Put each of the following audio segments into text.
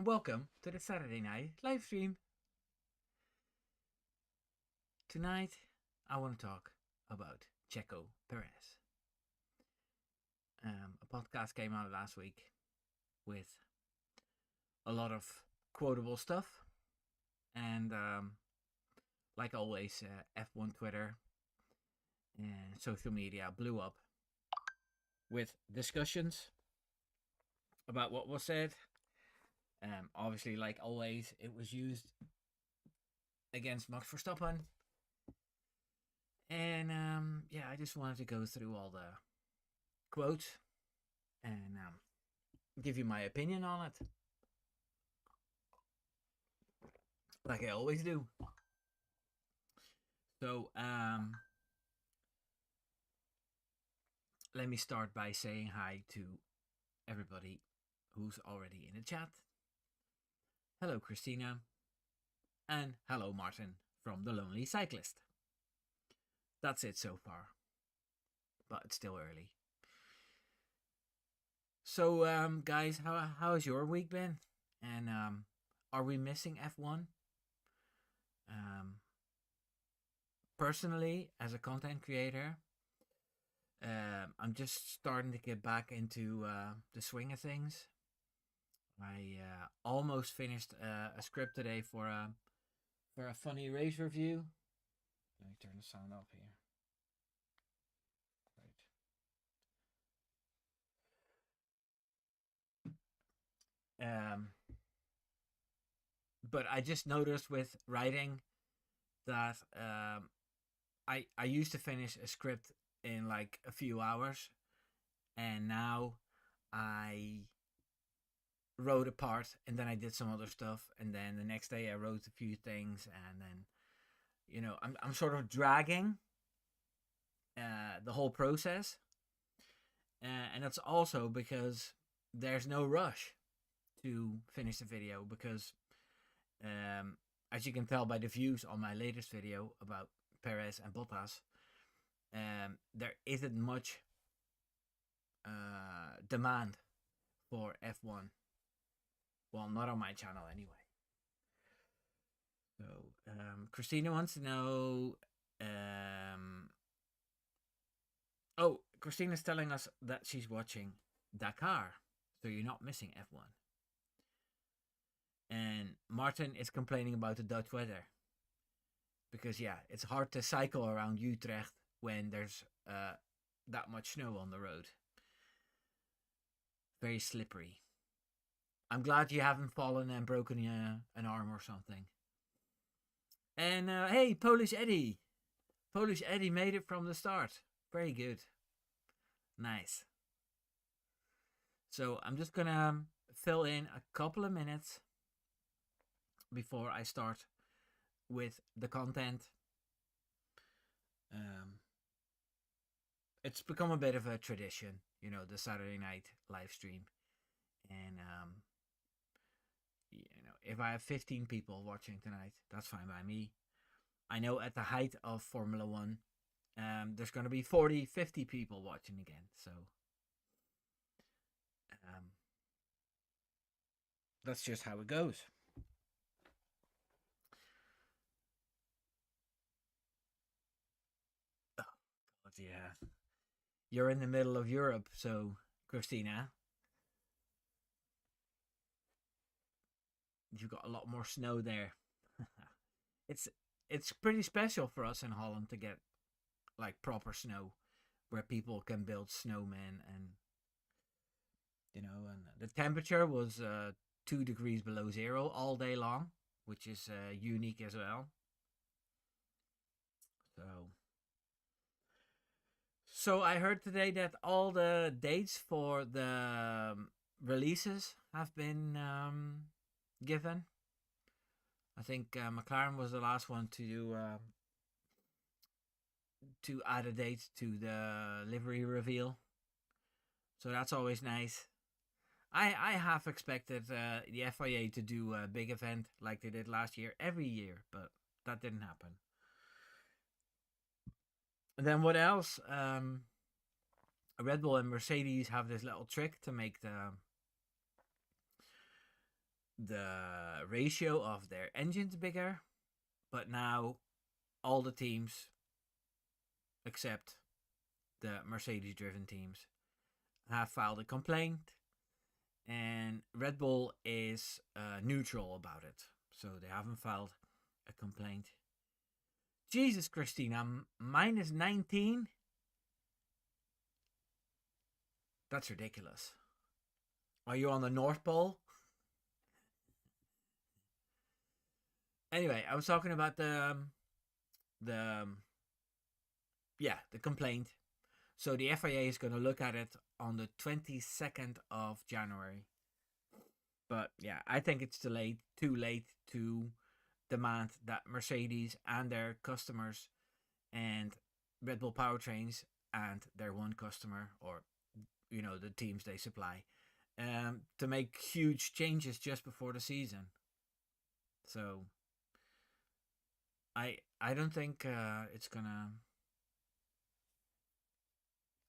and welcome to the Saturday night live stream. Tonight, I want to talk about Checo Perez. A podcast came out last week with a lot of quotable stuff, and like always, F1 Twitter and social media blew up with discussions about what was said. Obviously, like always, it was used against Max Verstapen. And yeah, I just wanted to go through all the quotes and give you my opinion on it. Like I always do. So let me start by saying hi to everybody who's already in the chat. Hello, Christina. And hello, Martin from The Lonely Cyclist. That's it so far. But it's still early. So, guys, how has your week been? And are we missing F1? Personally, as a content creator, I'm just starting to get back into the swing of things. I almost finished a script today for a funny race review. Let me turn the sound up here. Right. But I just noticed with writing that I used to finish a script in like a few hours, and now I wrote a part and then I did some other stuff, and then the next day I wrote a few things, and then I'm sort of dragging the whole process, and that's also because there's no rush to finish the video because as you can tell by the views on my latest video about Perez and Bottas, there isn't much demand for F1. Well, not on my channel anyway. So, Christina wants to know. Christina's telling us that she's watching Dakar, so you're not missing F1. And Martin is complaining about the Dutch weather. Because, yeah, it's hard to cycle around Utrecht when there's that much snow on the road. Very slippery. I'm glad you haven't fallen and broken an arm or something. And, hey, Polish Eddie. Polish Eddie made it from the start. Very good. Nice. So, I'm just going to fill in a couple of minutes before I start with the content. It's become a bit of a tradition, the Saturday night live stream. And, if I have 15 people watching tonight, that's fine by me. I know at the height of Formula One, there's going to be 40, 50 people watching again. So, that's just how it goes. Oh, God, yeah. You're in the middle of Europe, so, Christina, you've got a lot more snow there. It's pretty special for us in Holland to get like proper snow where people can build snowmen, and and the temperature was 2 degrees below zero all day long, which is unique as well. So I heard today that all the dates for the releases have been given. I think McLaren was the last one to add a date to the livery reveal. So that's always nice. I half expected the FIA to do a big event like they did last year every year, but that didn't happen. And then what else? Red Bull and Mercedes have this little trick to make the ratio of their engines bigger, but now all the teams except the Mercedes driven teams have filed a complaint, and Red Bull is neutral about it. So they haven't filed a complaint. Jesus, Christina, minus 19? That's ridiculous. Are you on the North Pole? Anyway, I was talking about the the complaint. So the FIA is going to look at it on the 22nd of January. But yeah, I think it's too late to demand that Mercedes and their customers and Red Bull powertrains and their one customer, or the teams they supply, to make huge changes just before the season. So I don't think it's gonna.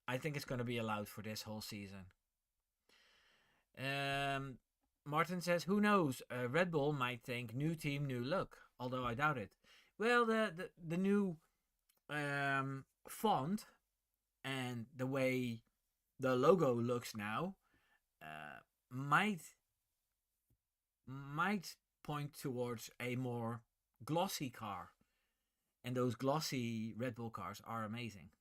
I think it's gonna be allowed for this whole season. Martin says, "Who knows? Red Bull might think new team, new look. Although I doubt it. Well, the new font and the way the logo looks now might point towards a more glossy car, and those glossy Red Bull cars are amazing."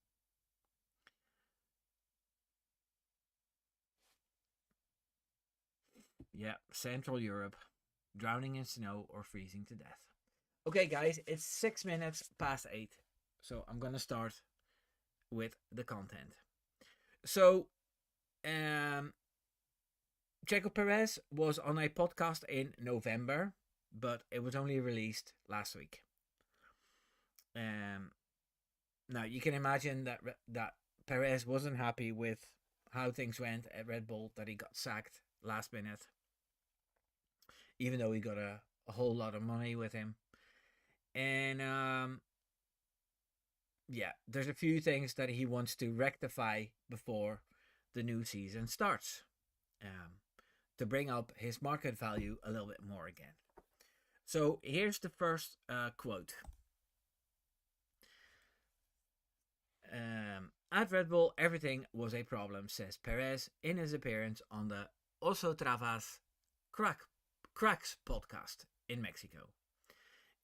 Yeah, Central Europe, drowning in snow or freezing to death. Okay, guys, it's 6 minutes past 8, so I'm gonna start with the content. So, Sergio Perez was on a podcast in November, but it was only released last week. Now you can imagine that Perez wasn't happy with how things went at Red Bull, that he got sacked last minute, even though he got a whole lot of money with him. And there's a few things that he wants to rectify before the new season starts, to bring up his market value a little bit more again. So here's the first quote. At Red Bull, everything was a problem, says Perez in his appearance on the Oso Travas Cracks podcast in Mexico.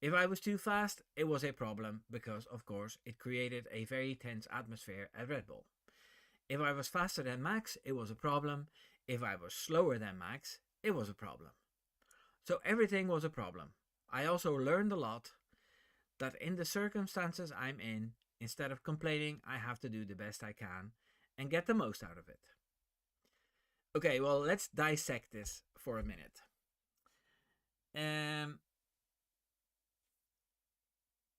If I was too fast, it was a problem because, of course, it created a very tense atmosphere at Red Bull. If I was faster than Max, it was a problem. If I was slower than Max, it was a problem. So everything was a problem. I also learned a lot, that in the circumstances I'm in, instead of complaining, I have to do the best I can and get the most out of it. Okay, well, let's dissect this for a minute.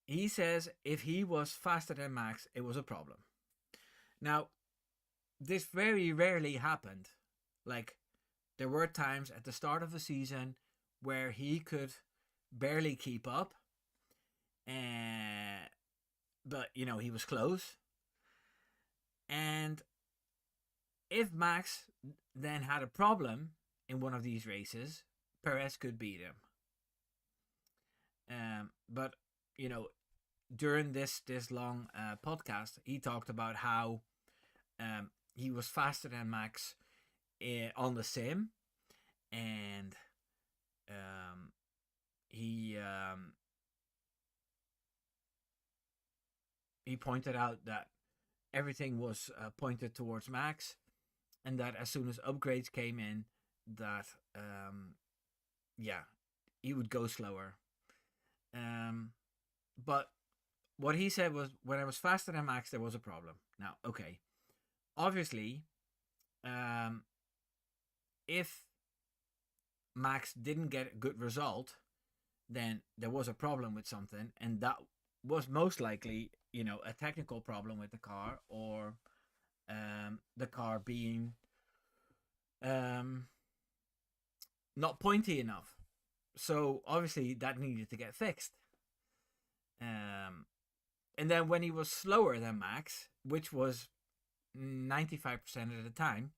He says if he was faster than Max, it was a problem. Now, this very rarely happened. Like, there were times at the start of the season where he could barely keep up, but he was close. And if Max then had a problem in one of these races, Perez could beat him. But during this long podcast, he talked about how he was faster than Max on the sim, and he pointed out that everything was pointed towards Max, and that as soon as upgrades came in, that he would go slower. But what he said was, when I was faster than Max, there was a problem. Now, okay, obviously, if Max didn't get a good result, then there was a problem with something, and that was most likely, a technical problem with the car, or the car being not pointy enough. So obviously that needed to get fixed. And then when he was slower than Max, which was 95% of the time,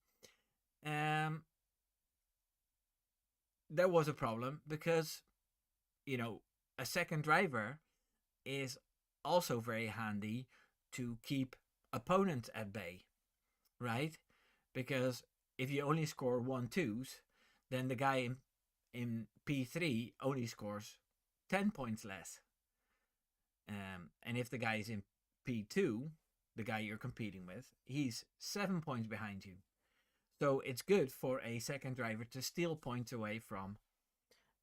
there was a problem because, you know, a second driver is also very handy to keep opponents at bay, right? Because if you only score 1-2s, then the guy in P3 only scores 10 points less. And if the guy is in P2, the guy you're competing with, he's 7 points behind you. So it's good for a second driver to steal points away from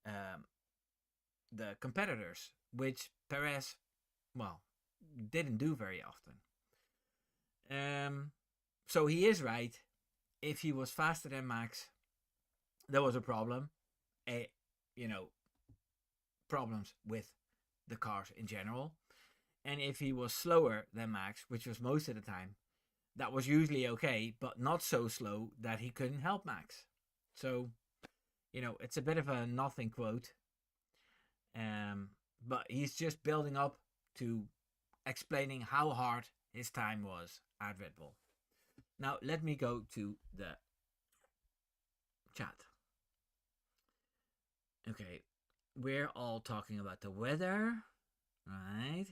the competitors, which Perez, well, didn't do very often. So he is right. If he was faster than Max, there was a problem. You know, problems with the cars in general. And if he was slower than Max, which was most of the time, that was usually okay, but not so slow that he couldn't help Max. So, you know, it's a bit of a nothing quote. But he's just building up to explaining how hard his time was at Red Bull. Now, let me go to the chat. Okay, we're all talking about the weather, right?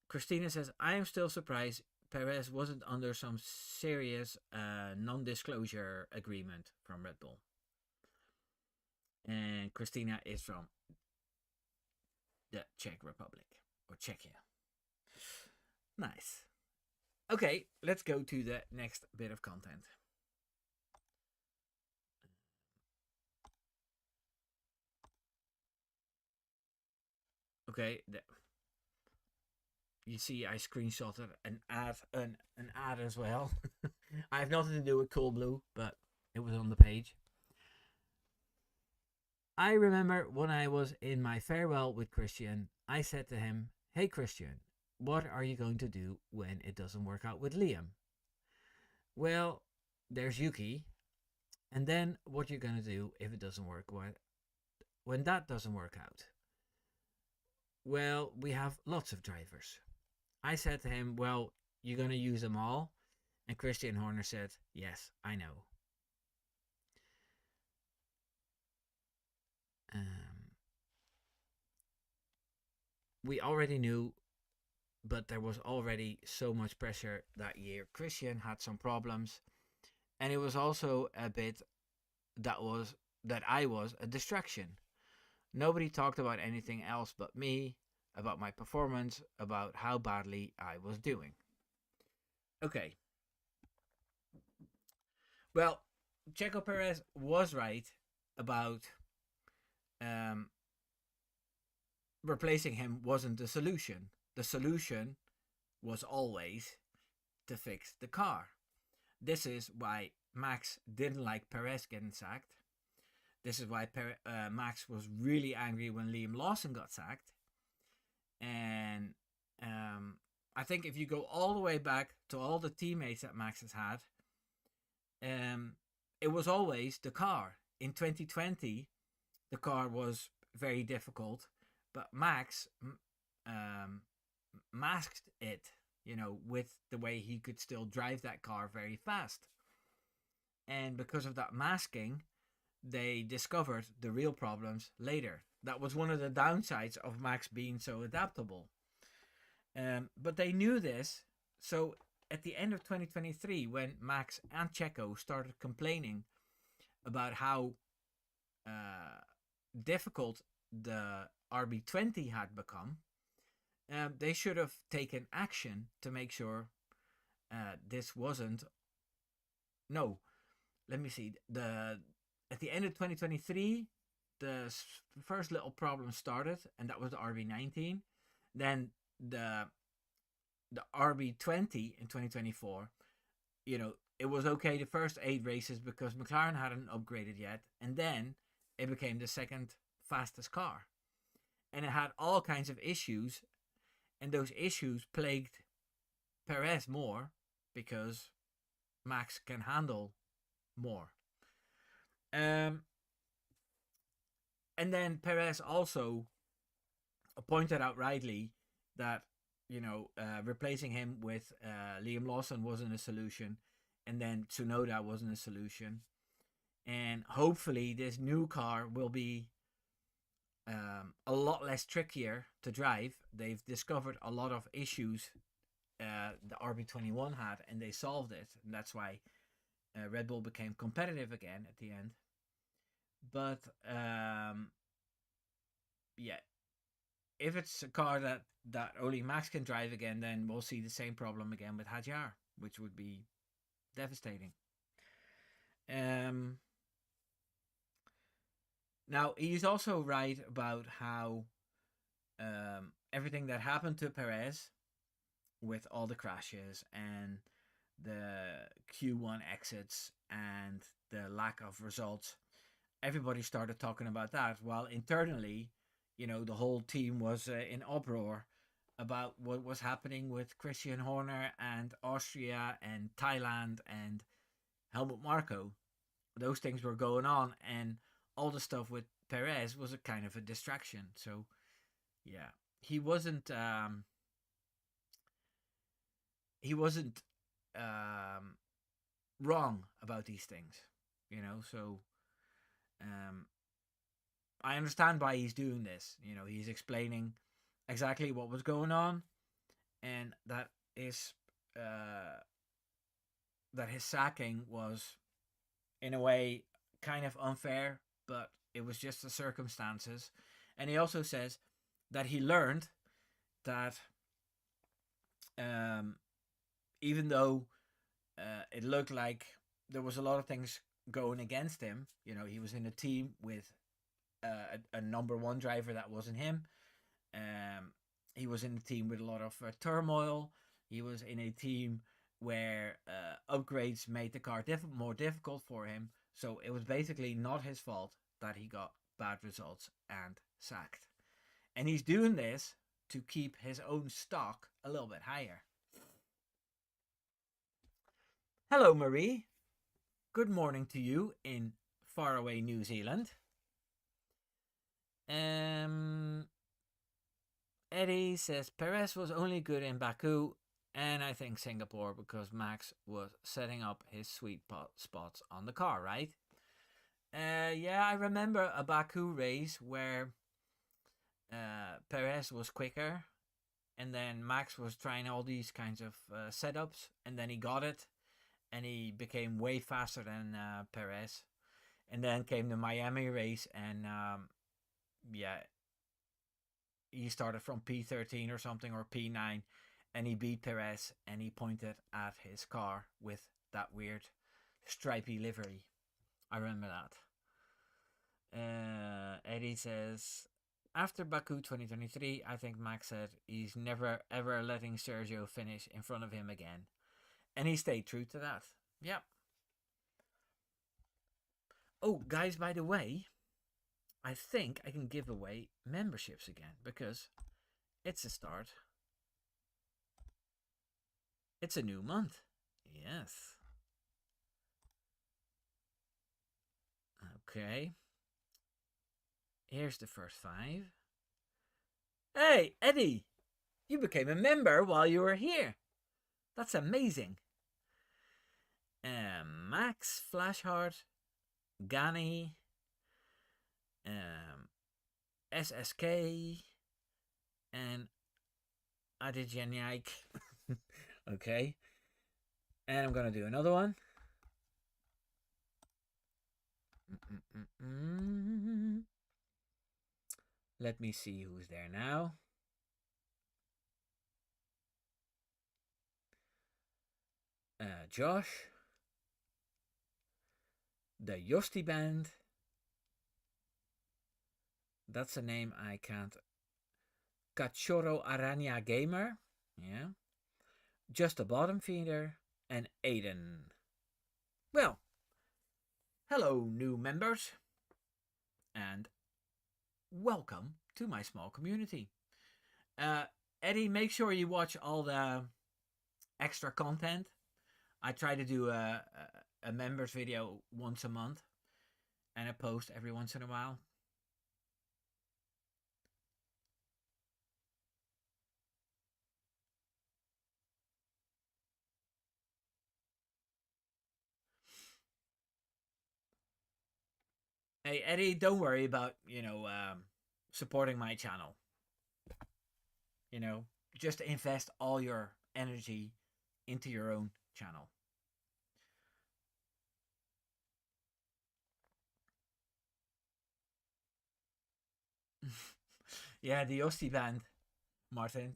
Christina says, I am still surprised Perez wasn't under some serious non-disclosure agreement from Red Bull. And Christina is from the Czech Republic, or Czechia. Nice. Okay, let's go to the next bit of content. Okay, you see I screenshotted an ad as well. I have nothing to do with Coolblue, but it was on the page. I remember when I was in my farewell with Christian, I said to him, hey Christian, what are you going to do when it doesn't work out with Liam? Well, there's Yuki. And then what you're going to do if it doesn't work when that doesn't work out? Well, we have lots of drivers. I said to him, well, you're going to use them all? And Christian Horner said, yes, I know. We already knew, but there was already so much pressure that year. Christian had some problems, and it was also a bit that I was a distraction. Nobody talked about anything else but me, about my performance, about how badly I was doing. Okay. Well, Checo Perez was right about replacing him wasn't the solution. The solution was always to fix the car. This is why Max didn't like Perez getting sacked. This is why Max was really angry when Liam Lawson got sacked. And I think if you go all the way back to all the teammates that Max has had, it was always the car. In 2020, the car was very difficult, but Max masked it, with the way he could still drive that car very fast. And because of that masking, they discovered the real problems later. That was one of the downsides of Max being so adaptable. But they knew this, so at the end of 2023, when Max and Checo started complaining about how difficult the RB20 had become, they should have taken action to make sure this wasn't. No, let me see. At the end of 2023, the first little problem started, and that was the RB19. Then the RB20 in 2024, it was okay the first 8 races because McLaren hadn't upgraded yet, and then it became the second fastest car. And it had all kinds of issues, and those issues plagued Perez more because Max can handle more. And then Perez also pointed out rightly that, replacing him with Liam Lawson wasn't a solution, and then Tsunoda wasn't a solution. And hopefully, this new car will be a lot less trickier to drive. They've discovered a lot of issues the RB21 had, and they solved it. And that's why Red Bull became competitive again at the end. But yeah, if it's a car that only Max can drive again, then we'll see the same problem again with Hadjar, which would be devastating. Now, he's also right about how everything that happened to Perez with all the crashes and the Q1 exits and the lack of results, everybody started talking about that. While internally, the whole team was in uproar about what was happening with Christian Horner and Austria and Thailand and Helmut Marko. Those things were going on, and all the stuff with Perez was a kind of a distraction. So, yeah, he wasn't wrong about these things, So, I understand why he's doing this. He's explaining exactly what was going on, and that his sacking was, in a way, kind of unfair, but it was just the circumstances. And he also says that he learned that even though it looked like there was a lot of things going against him, he was in a team with a number one driver that wasn't him. He was in a team with a lot of turmoil. He was in a team where upgrades made the car more difficult for him. So it was basically not his fault that he got bad results and sacked. And he's doing this to keep his own stock a little bit higher. Hello, Marie. Good morning to you in faraway New Zealand. Eddie says Perez was only good in Baku and I think Singapore because Max was setting up his sweet spots on the car, right? Yeah, I remember a Baku race where Perez was quicker and then Max was trying all these kinds of setups and then he got it and he became way faster than Perez. And then came the Miami race and yeah, he started from P13 or something or P9 and he beat Perez and he pointed at his car with that weird stripy livery. I remember that. Eddie says, after Baku 2023, I think Max said he's never ever letting Sergio finish in front of him again. And he stayed true to that. Yep. Oh, guys, by the way, I think I can give away memberships again because it's a start. It's a new month. Yes. Okay. Here's the first 5. Hey, Eddie! You became a member while you were here. That's amazing. Max, Flashheart, Gani, SSK, and Adijaniak. Okay. And I'm going to do another one. Let me see who's there now. Josh. The Yosti Band. That's a name I can't. Cachorro Araña Gamer. Yeah. Just a Bottom Feeder. And Aiden. Well, hello, new members. And welcome to my small community. Eddie, make sure you watch all the extra content. I try to do a members video once a month and a post every once in a while. Hey Eddie, don't worry about supporting my channel. You know, just invest all your energy into your own channel. Yeah, the Osti band, Martin,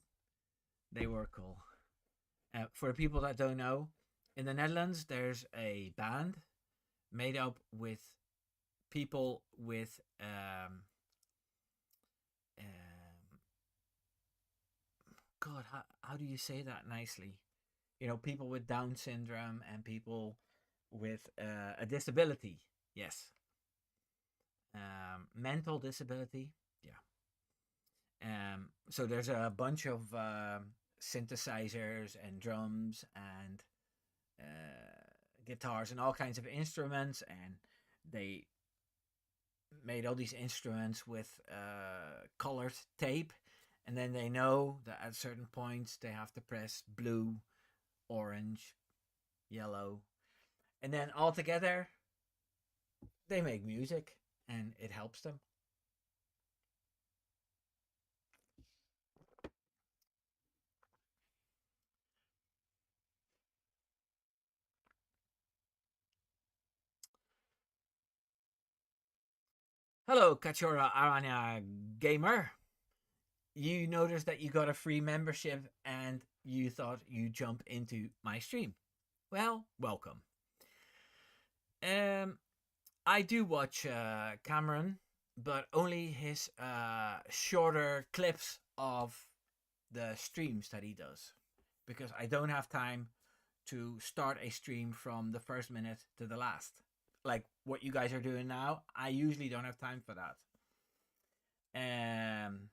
they were cool. For people that don't know, in the Netherlands, there's a band made up with people with God, how do you say that nicely? People with Down syndrome and people with a disability. Yes, mental disability. Yeah. So there's a bunch of synthesizers and drums and guitars and all kinds of instruments, and they made all these instruments with colored tape, and then they know that at certain points they have to press blue, orange, yellow, and then all together they make music, and it helps them. Hello, Kachora Aranya Gamer. You noticed that you got a free membership and you thought you'd jump into my stream. Well, welcome. Um, I do watch Cameron, but only his shorter clips of the streams that he does, because I don't have time to start a stream from the first minute to the last. Like what you guys are doing now, I usually don't have time for that. Um,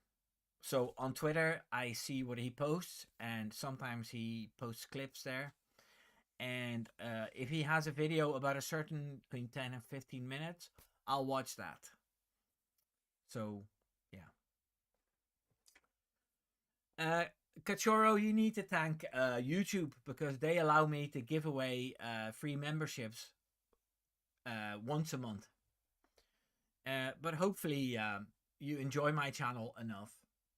so on Twitter, I see what he posts, and sometimes he posts clips there. And if he has a video about a certain between 10 and 15 minutes, I'll watch that. So, yeah. Cachorro, you need to thank YouTube, because they allow me to give away free memberships once a month. But hopefully, you enjoy my channel enough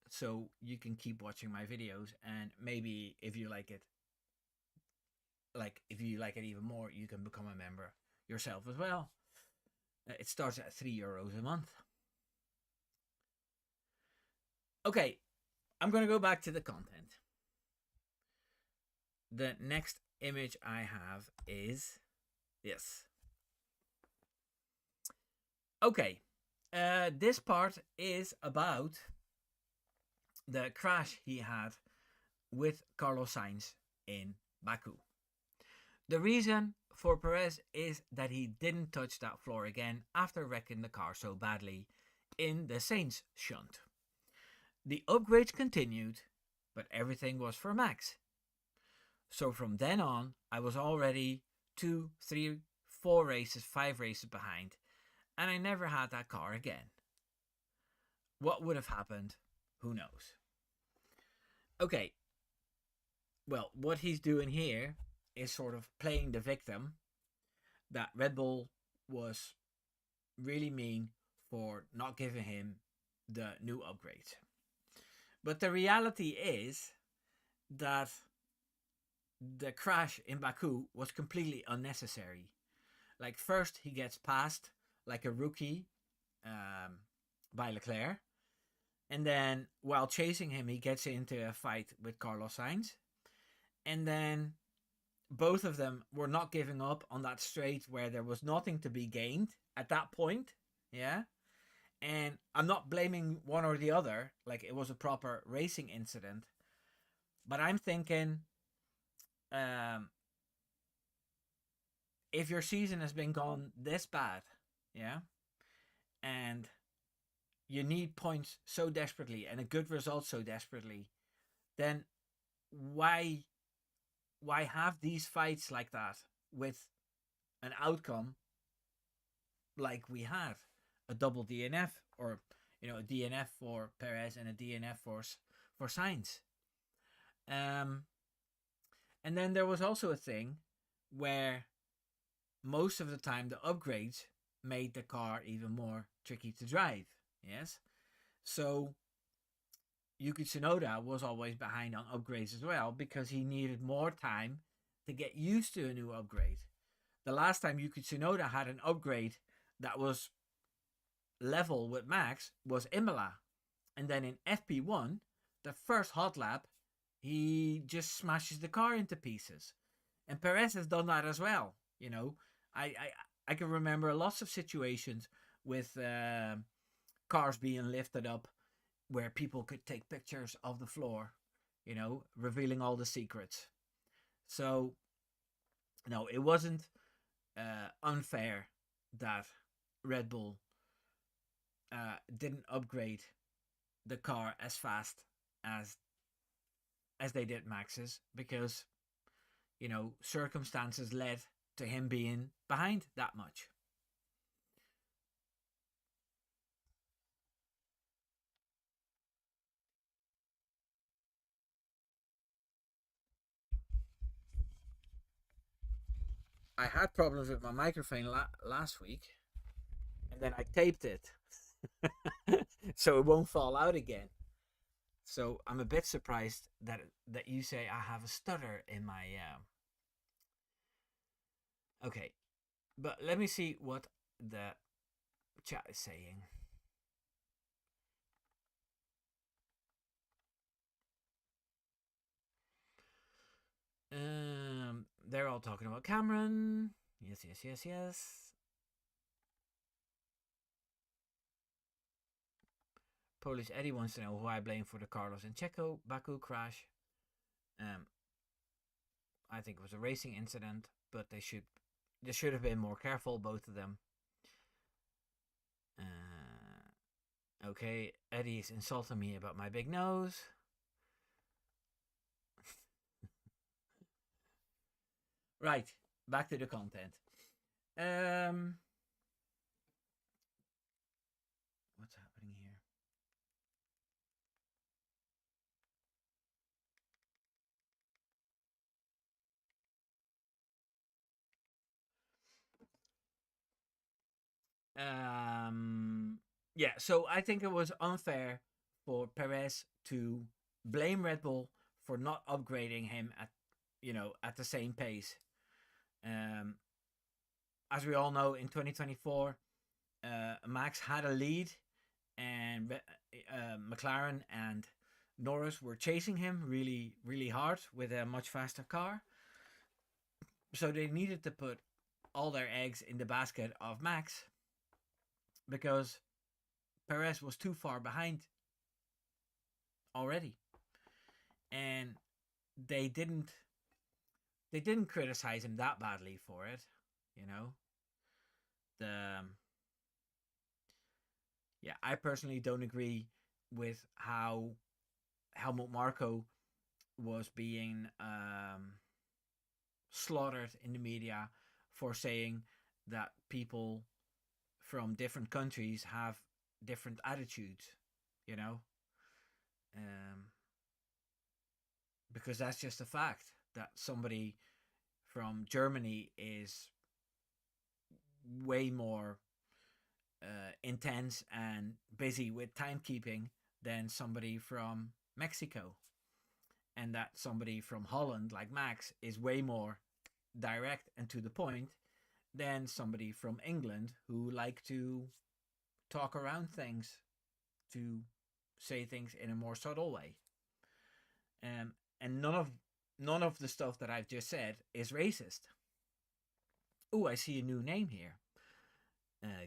so you can keep watching my videos, and maybe if you like it, even more, you can become a member yourself as well. It starts at €3 a month. Okay, I'm going to go back to the content. The next image I have is this. Okay, this part is about the crash he had with Carlos Sainz in Baku. The reason for Perez is that he didn't touch that floor again after wrecking the car so badly in the Sainz shunt. The upgrades continued, but everything was for Max. So from then on, I was already 2, 3, 4 races, 5 races behind, and I never had that car again. What would have happened? Who knows? Okay, well, what he's doing here is sort of playing the victim that Red Bull was really mean for not giving him the new upgrades. But the reality is that the crash in Baku was completely unnecessary. Like, first, he gets passed like a rookie by Leclerc. And then, while chasing him, he gets into a fight with Carlos Sainz. And then, both of them were not giving up on that straight where there was nothing to be gained at that point. Yeah. And I'm not blaming one or the other. Like, it was a proper racing incident. But I'm thinking, um, if your season has been gone this bad, yeah, and you need points so desperately and a good result so desperately, then why have these fights like that with an outcome like we had, a double DNF, or a DNF for Perez and a DNF for Sainz. Um, and then there was also a thing where most of the time the upgrades made the car even more tricky to drive. Yes, so Yuki Tsunoda was always behind on upgrades as well because he needed more time to get used to a new upgrade. The last time Yuki Tsunoda had an upgrade that was level with Max was Imola. And then in FP1, the first hot lap, he just smashes the car into pieces. And Perez has done that as well. You know, I can remember lots of situations with cars being lifted up where people could take pictures of the floor, revealing all the secrets. So, no, it wasn't unfair that Red Bull didn't upgrade the car as fast as they did Max's because circumstances led to him being behind that much. I had problems with my microphone last week, and then I taped it so it won't fall out again. So I'm a bit surprised that you say I have a stutter in my. Okay, but let me see what the chat is saying. They're all talking about Cameron. Yes, yes, yes, yes. Polish Eddie wants to know who I blame for the Carlos and Checo Baku crash. Um, I think it was a racing incident, but they should have been more careful, both of them. Okay, Eddie is insulting me about my big nose. Right, back to the content. Um, what's happening here? Yeah, so I think it was unfair for Perez to blame Red Bull for not upgrading him at the same pace. Um, as we all know, in 2024, Max had a lead, and McLaren and Norris were chasing him really, really hard with a much faster car. So they needed to put all their eggs in the basket of Max because Perez was too far behind already, and they didn't criticize him that badly for it. You know, the yeah, I personally don't agree with how Helmut Marko was being slaughtered in the media for saying that people from different countries have different attitudes, you know, um, because that's just a fact that somebody from Germany is way more intense and busy with timekeeping than somebody from Mexico, and that somebody from Holland, like Max, is way more direct and to the point than somebody from England who like to talk around things, to say things in a more subtle way. And none of the stuff that I've just said is racist. Oh, I see a new name here,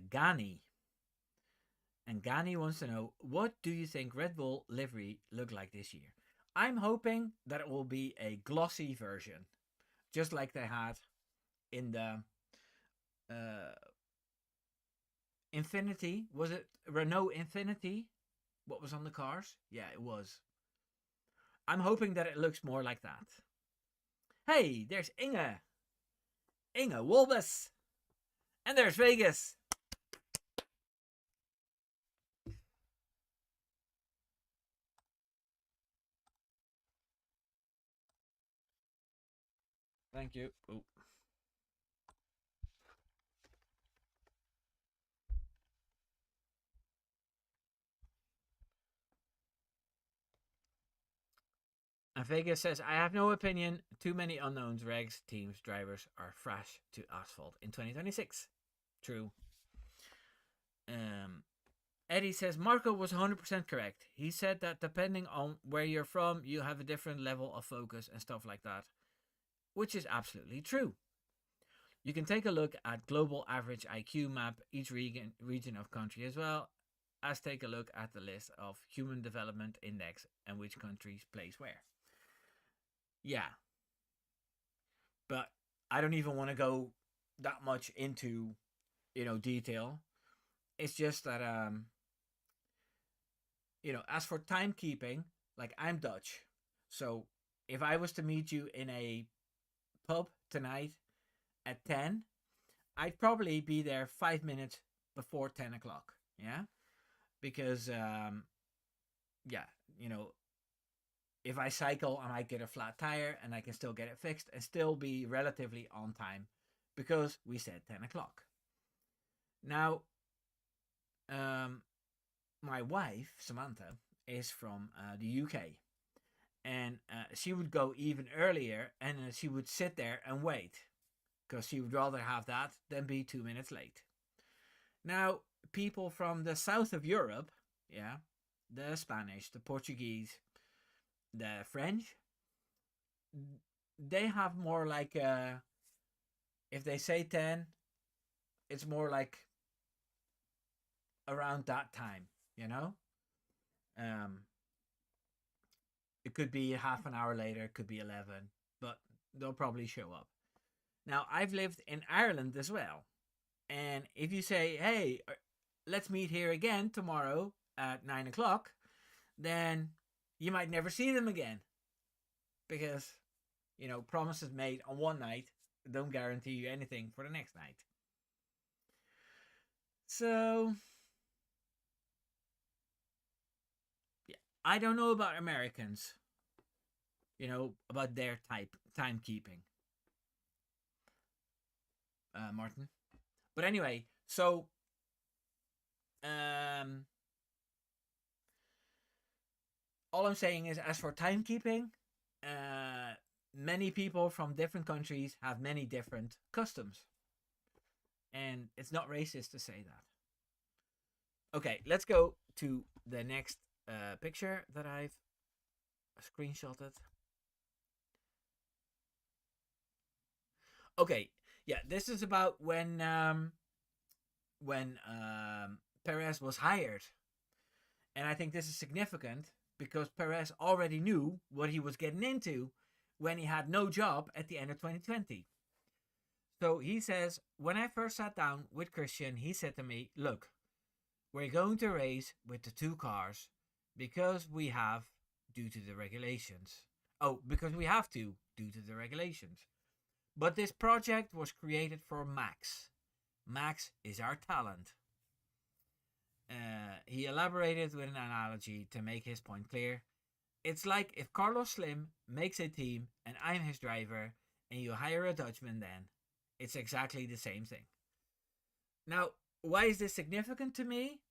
Gani. And Gani wants to know, what do you think Red Bull livery look like this year? I'm hoping that it will be a glossy version, just like they had in the uh, Infinity. Was it Renault Infinity? What was on the cars? Yeah, it was. I'm hoping that it looks more like that. Hey, there's Inge. Inge Wolbus. And there's Vegas. Thank you. Ooh. And Vegas says, I have no opinion. Too many unknowns, regs, teams, drivers are fresh to asphalt in 2026. True. Um, Eddie says, Marco was 100% correct. He said that depending on where you're from, you have a different level of focus and stuff like that, which is absolutely true. You can take a look at global average IQ map each region of country as well as take a look at the list of human development index and which countries place where. Yeah, but I don't even want to go that much into detail. It's just that as for timekeeping, like I'm Dutch, so if I was to meet you in a pub tonight at 10, I'd probably be there 5 minutes before 10 o'clock. Yeah, because yeah, you know, if I cycle, I might get a flat tire and I can still get it fixed and still be relatively on time because we said 10 o'clock. Now, um, my wife, Samantha, is from the UK. And she would go even earlier and she would sit there and wait because she would rather have that than be 2 minutes late. Now, people from the south of Europe, yeah, the Spanish, the Portuguese, the French, they have more like if they say 10, it's more like around that time, you know? Um, it could be half an hour later, it could be 11, but they'll probably show up. Now, I've lived in Ireland as well. And if you say, hey, let's meet here again tomorrow at 9 o'clock, then you might never see them again. Because, promises made on one night don't guarantee you anything for the next night. So, yeah, I don't know about Americans, about their timekeeping. Martin. But anyway, so all I'm saying is, as for timekeeping, many people from different countries have many different customs, and it's not racist to say that. Okay, let's go to the next picture that I've screenshotted. Okay, yeah, this is about when Perez was hired, and I think this is significant because Perez already knew what he was getting into when he had no job at the end of 2020. So he says, when I first sat down with Christian, he said to me, look, we're going to race with the two cars because we have, due to the regulations. Oh, because we have to, due to the regulations. But this project was created for Max. Max is our talent. He elaborated with an analogy to make his point clear. It's like if Carlos Slim makes a team and I'm his driver and you hire a Dutchman then. It's exactly the same thing. Now, why is this significant to me?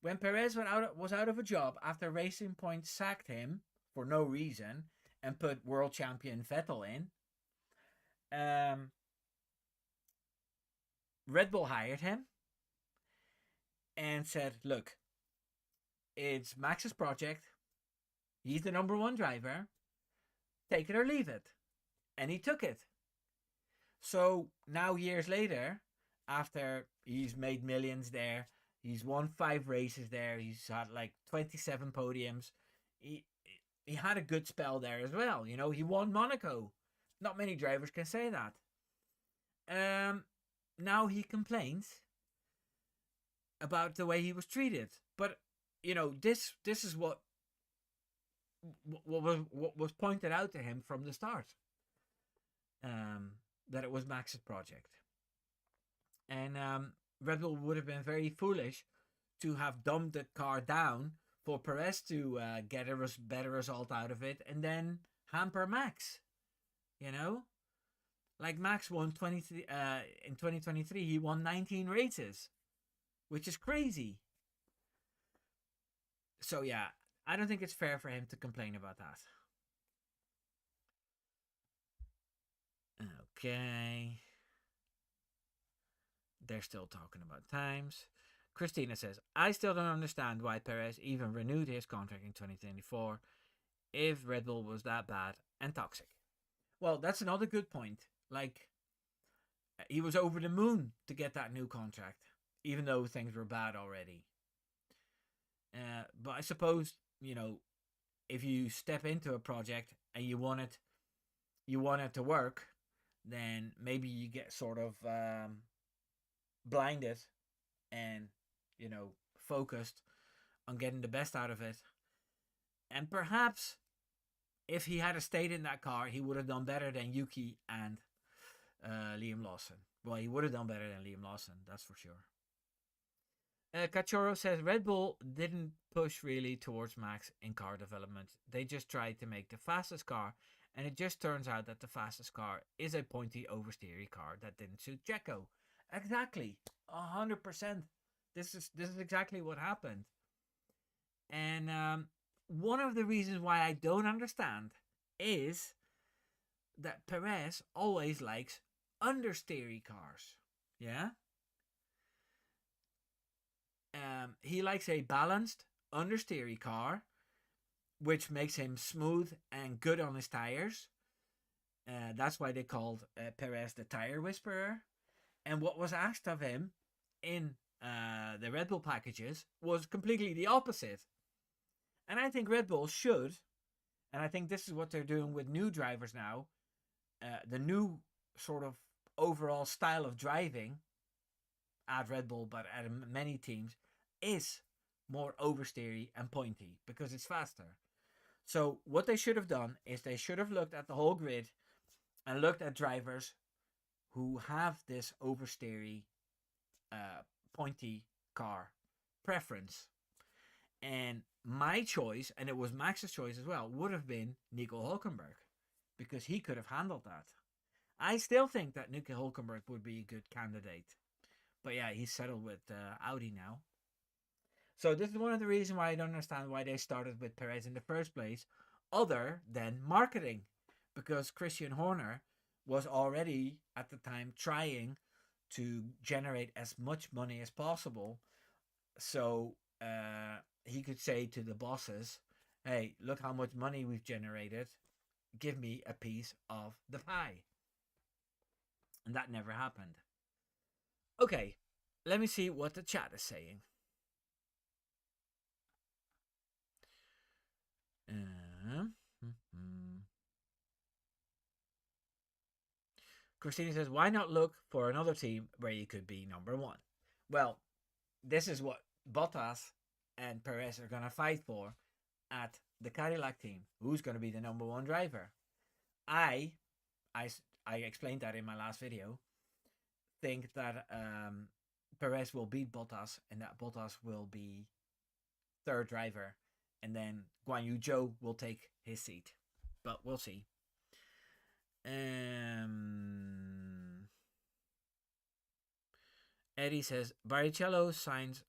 When Perez was out of a job after Racing Point sacked him for no reason and put world champion Vettel in, Red Bull hired him and said, look, it's Max's project. He's the number one driver. Take it or leave it. And he took it. So now, years later, after he's made millions there, he's won 5 races there, he's had like 27 podiums. He had a good spell there as well. He won Monaco. Not many drivers can say that. Now he complains about the way he was treated. But this is what was pointed out to him from the start. That it was Max's project. And Red Bull would have been very foolish to have dumbed the car down for Perez to get a better result out of it and then hamper Max. Like Max won in 2023, he won 19 races, which is crazy. So yeah, I don't think it's fair for him to complain about that. Okay. They're still talking about times. Christina says, I still don't understand why Perez even renewed his contract in 2024 if Red Bull was that bad and toxic. Well, that's another good point. Like, he was over the moon to get that new contract, even though things were bad already. But I suppose, if you step into a project and you want it to work, then maybe you get sort of blinded and focused on getting the best out of it. And perhaps if he had stayed in that car, he would have done better than Yuki and Liam Lawson. Well, he would have done better than Liam Lawson, that's for sure. Cachorro says Red Bull didn't push really towards Max in car development. They just tried to make the fastest car, and it just turns out that the fastest car is a pointy, oversteery car that didn't suit Checo. Exactly, 100%. This is exactly what happened. And one of the reasons why I don't understand is that Perez always likes understeery cars. Yeah? He likes a balanced understeery car, which makes him smooth and good on his tires. That's why they called Perez the tire whisperer. And what was asked of him in the Red Bull packages was completely the opposite. And I think Red Bull should, and I think this is what they're doing with new drivers now, the new sort of overall style of driving at Red Bull, but at many teams, is more oversteery and pointy because it's faster. So what they should have done is they should have looked at the whole grid and looked at drivers who have this oversteery, pointy car preference. And my choice, and it was Max's choice as well, would have been Nico Hulkenberg because he could have handled that. I still think that Nico Hulkenberg would be a good candidate. But yeah, he's settled with Audi now. So this is one of the reasons why I don't understand why they started with Perez in the first place, other than marketing. Because Christian Horner was already, at the time, trying to generate as much money as possible. So he could say to the bosses, hey, look how much money we've generated. Give me a piece of the pie. And that never happened. Okay, let me see what the chat is saying. Christina says, why not look for another team where you could be number one? Well, this is what Bottas and Perez are going to fight for at the Cadillac team. Who's going to be the number one driver? I explained that in my last video. Think that Perez will beat Bottas and that Bottas will be third driver. And then Guan Yu Zhou will take his seat. But we'll see. Eddie says Barrichello signs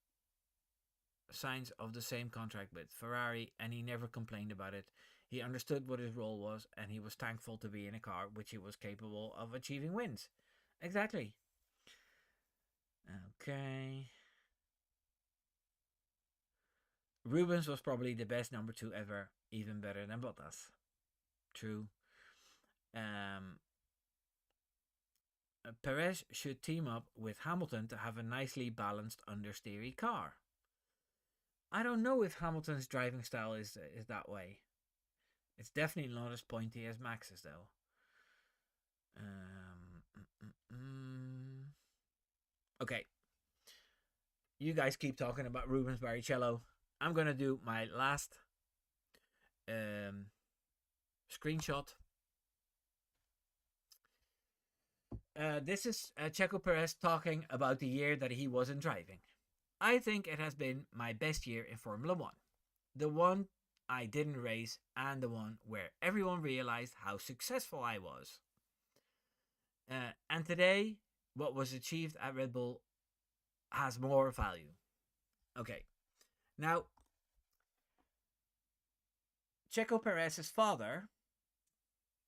of the same contract with Ferrari and he never complained about it. He understood what his role was and he was thankful to be in a car which he was capable of achieving wins. Exactly. Okay. Rubens was probably the best number two ever, even better than Bottas. True. Perez should team up with Hamilton to have a nicely balanced understeery car. I don't know if Hamilton's driving style is that way. It's definitely not as pointy as Max's though. Okay. You guys keep talking about Rubens Barrichello. I'm gonna do my last screenshot. This is Checo Perez talking about the year that he wasn't driving. I think it has been my best year in Formula 1. The one I didn't race and the one where everyone realized how successful I was. And today, what was achieved at Red Bull has more value. Okay. Now, Checo Perez's father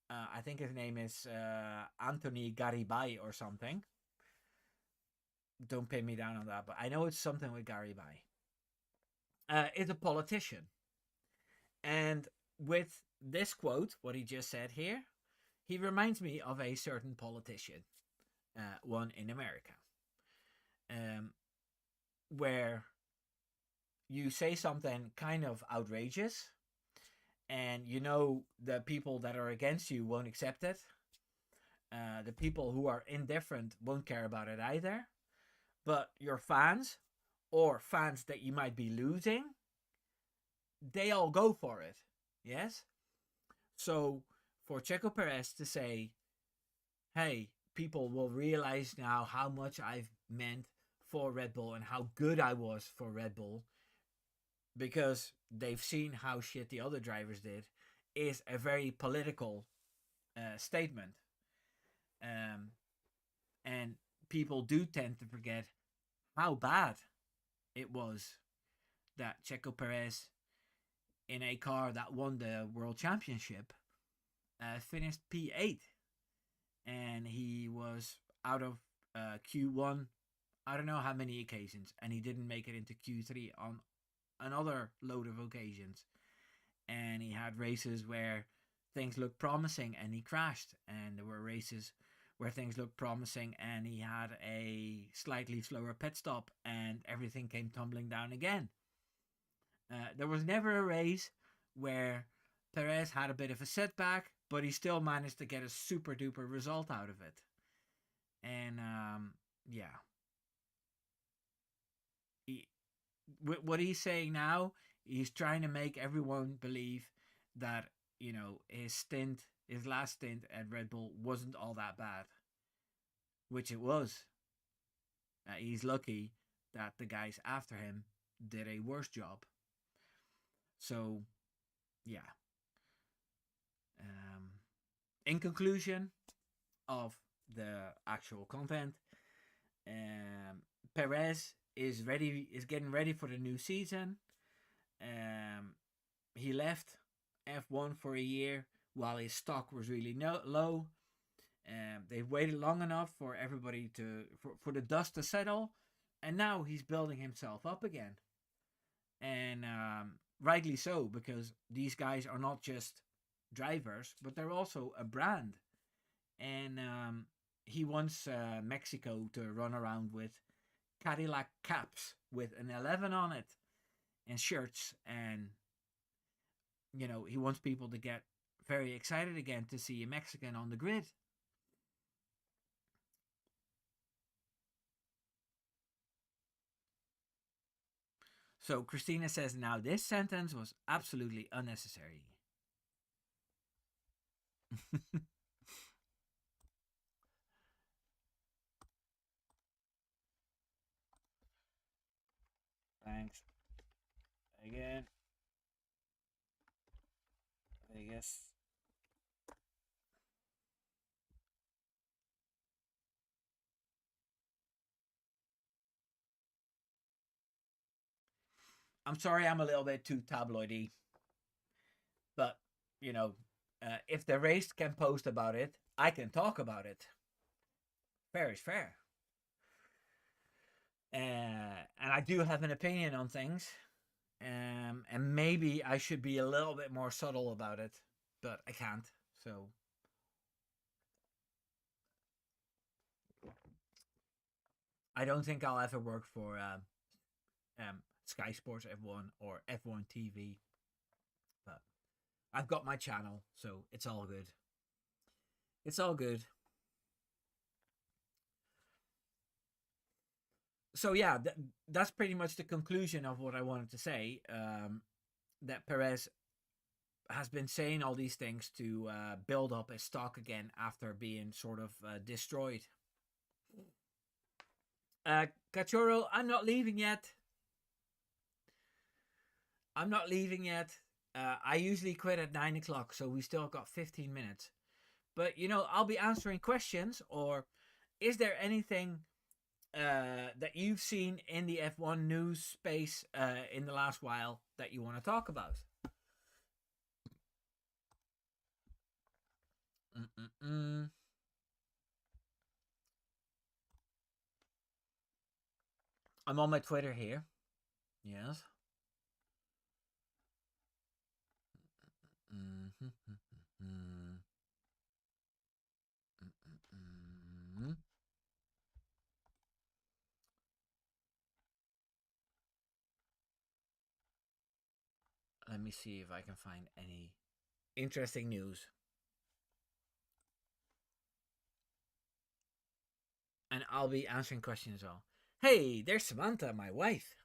I think his name is Anthony Garibay or something. Don't pin me down on that, but I know it's something with Garibay. Is a politician. And with this quote, what he just said here, he reminds me of a certain politician, one in America, um, where you say something kind of outrageous, and you know the people that are against you won't accept it. The people who are indifferent won't care about it either. But your fans, or fans that you might be losing, they all go for it. Yes? So for Checo Perez to say, hey, people will realize now how much I've meant for Red Bull and how good I was for Red Bull because they've seen how shit the other drivers did, is a very political statement. Um, and people do tend to forget how bad it was that Checo Perez, in a car that won the World Championship, finished P8. And he was out of Q1, I don't know how many occasions, and he didn't make it into Q3 on another load of occasions. And he had races where things looked promising and he crashed, and there were races where things looked promising and he had a slightly slower pit stop and everything came tumbling down again. There was never a race where Perez had a bit of a setback, but he still managed to get a super duper result out of it. And yeah, he, what he's saying now, he's trying to make everyone believe that his last stint at Red Bull wasn't all that bad, which it was. He's lucky that the guys after him did a worse job. So yeah. Um, in conclusion of the actual content, Perez is getting ready for the new season. Um, he left F1 for a year while his stock was really low. They've waited long enough for everybody for the dust to settle, and now he's building himself up again. And rightly so, because these guys are not just drivers, but they're also a brand. And he wants Mexico to run around with Cadillac caps with an 11 on it and shirts, and he wants people to get very excited again to see a Mexican on the grid. So Christina says, now this sentence was absolutely unnecessary. Thanks again. I guess. I'm sorry, I'm a little bit too tabloidy, but you know, if the race can post about it, I can talk about it. Fair is fair. And I do have an opinion on things, and maybe I should be a little bit more subtle about it, but I can't. So I don't think I'll ever work for Sky Sports F1 or F1 TV, but I've got my channel, so it's all good. It's all good. So yeah, that's pretty much the conclusion of what I wanted to say. That Perez has been saying all these things to build up his stock again after being sort of destroyed. Cachorro, I'm not leaving yet. I'm not leaving yet. I usually quit at 9 o'clock, so we still got 15 minutes. But, I'll be answering questions, or is there anything that you've seen in the F1 news space in the last while that you want to talk about? Mm-mm-mm. I'm on my Twitter here. Yes. Mm-hmm. Mm-mm-mm. Let me see if I can find any interesting news. And I'll be answering questions as well. Hey, there's Samantha, my wife.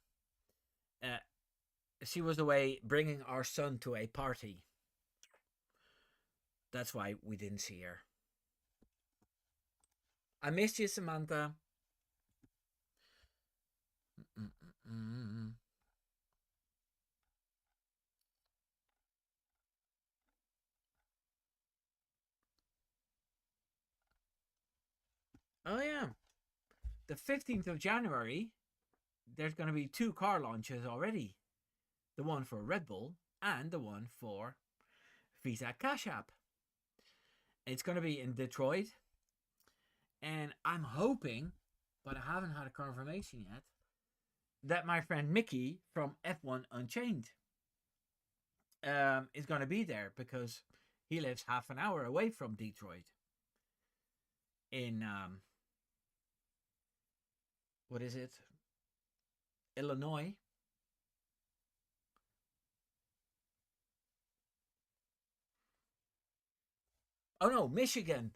Uh, she was away bringing our son to a party. That's why we didn't see her. I missed you, Samantha. Mm-mm-mm. Oh, yeah. The 15th of January, there's going to be 2 car launches already. The one for Red Bull and the one for Visa Cash App. It's going to be in Detroit. And I'm hoping, but I haven't had a confirmation yet, that my friend Mickey from F1 Unchained is going to be there because he lives half an hour away from Detroit in, what is it? Illinois. Oh no, Michigan.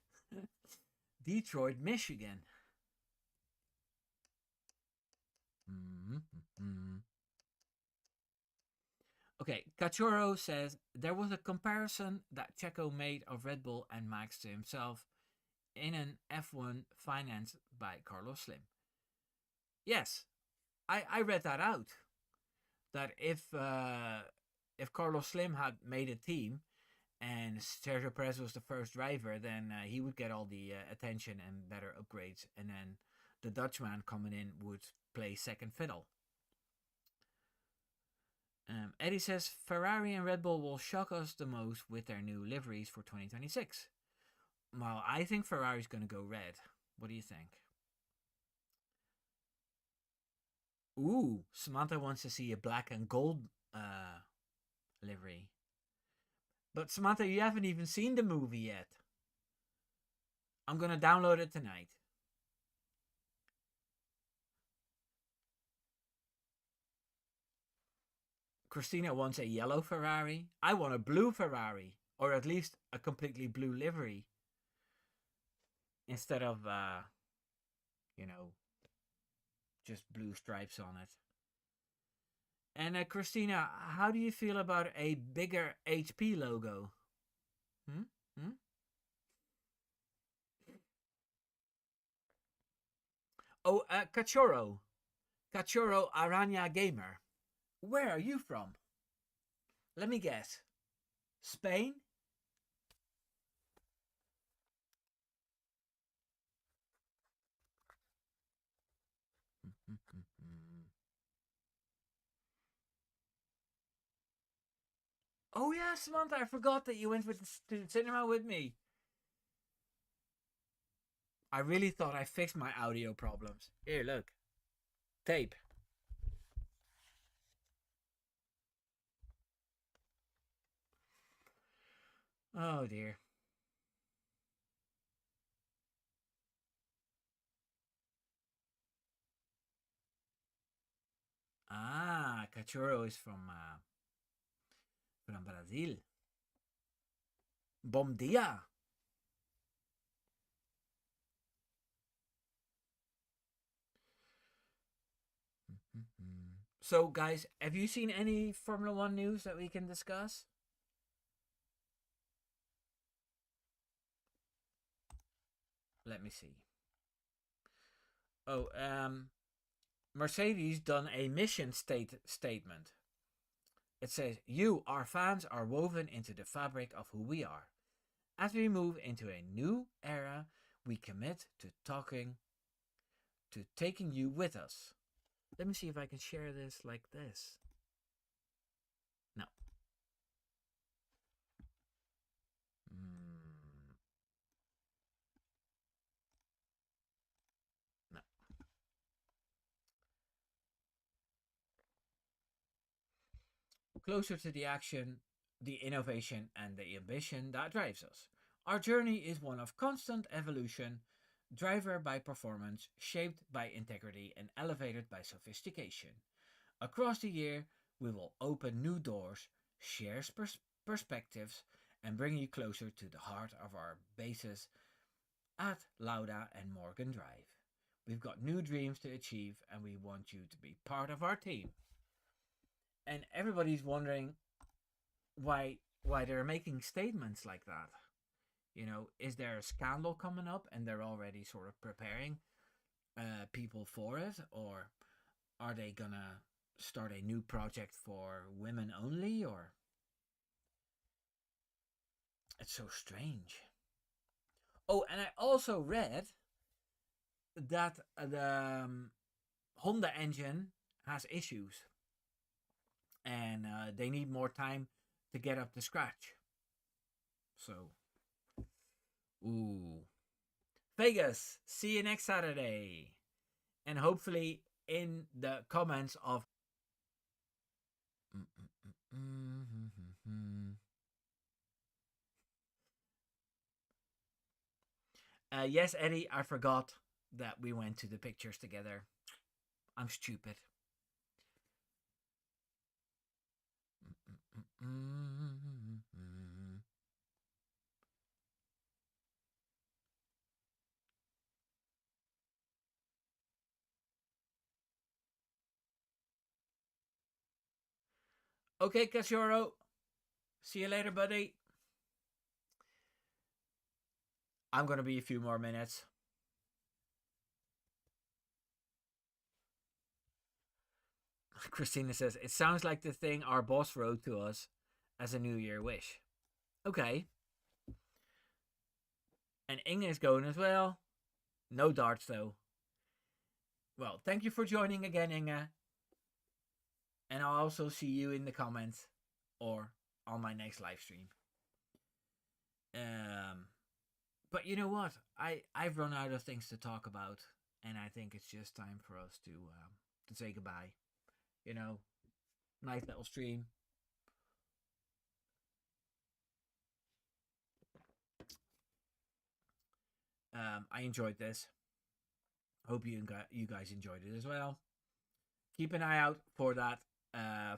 Detroit, Michigan. Mm-hmm. Okay, Cachorro says there was a comparison that Checo made of Red Bull and Max to himself in an F1 financed by Carlos Slim. Yes, I read that out. That if Carlos Slim had made a team and Sergio Perez was the first driver, then he would get all the attention and better upgrades, and then the Dutchman coming in would play second fiddle. Eddie says Ferrari and Red Bull will shock us the most with their new liveries for 2026. Well, I think Ferrari's going to go red. What do you think? Ooh, Samantha wants to see a black and gold livery. But Samantha, you haven't even seen the movie yet. I'm going to download it tonight. Christina wants a yellow Ferrari. I want a blue Ferrari, or at least a completely blue livery instead of, you know, just blue stripes on it. And Christina, how do you feel about a bigger HP logo? Hmm? Hmm? Oh, Cachorro. Cachorro Aranya Gamer. Where are you from? Let me guess. Spain? Oh yeah, Samantha, I forgot that you went to the cinema with me. I really thought I fixed my audio problems. Here, look. Tape. Oh dear. Ah, Cachorro is from Brazil. Bom dia. So, guys, have you seen any Formula One news that we can discuss? Let me see. Oh, Mercedes done a mission statement. It says, "You, our fans, are woven into the fabric of who we are. As we move into a new era, we commit to taking you with us." Let me see if I can share this like this. No. closer to the action, the innovation, and the ambition that drives us. Our journey is one of constant evolution, driven by performance, shaped by integrity, and elevated by sophistication. Across the year, we will open new doors, share perspectives, and bring you closer to the heart of our bases at Lauda and Morgan Drive. We've got new dreams to achieve, and we want you to be part of our team. And everybody's wondering why they're making statements like that. Is there a scandal coming up, and they're already sort of preparing people for it, or are they gonna start a new project for women only, or it's so strange. Oh, and I also read that the Honda engine has issues, and they need more time to get up to scratch. So, ooh, Vegas. See you next Saturday, and hopefully in the comments of. Yes, Eddie, I forgot that we went to the pictures together. I'm stupid. Okay, Cachorro. See you later, buddy. I'm going to be a few more minutes. Christina says, it sounds like the thing our boss wrote to us as a New Year wish. Okay. And Inge is going as well. No darts, though. Well, thank you for joining again, Inge. And I'll also see you in the comments or on my next live stream. But you know what? I've run out of things to talk about, and I think it's just time for us to say goodbye. Nice little stream. I enjoyed this. Hope you guys enjoyed it as well. Keep an eye out for that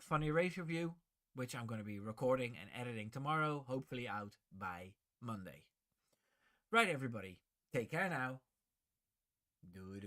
funny race review, which I'm going to be recording and editing tomorrow, hopefully out by Monday. Right, everybody. Take care now. Do.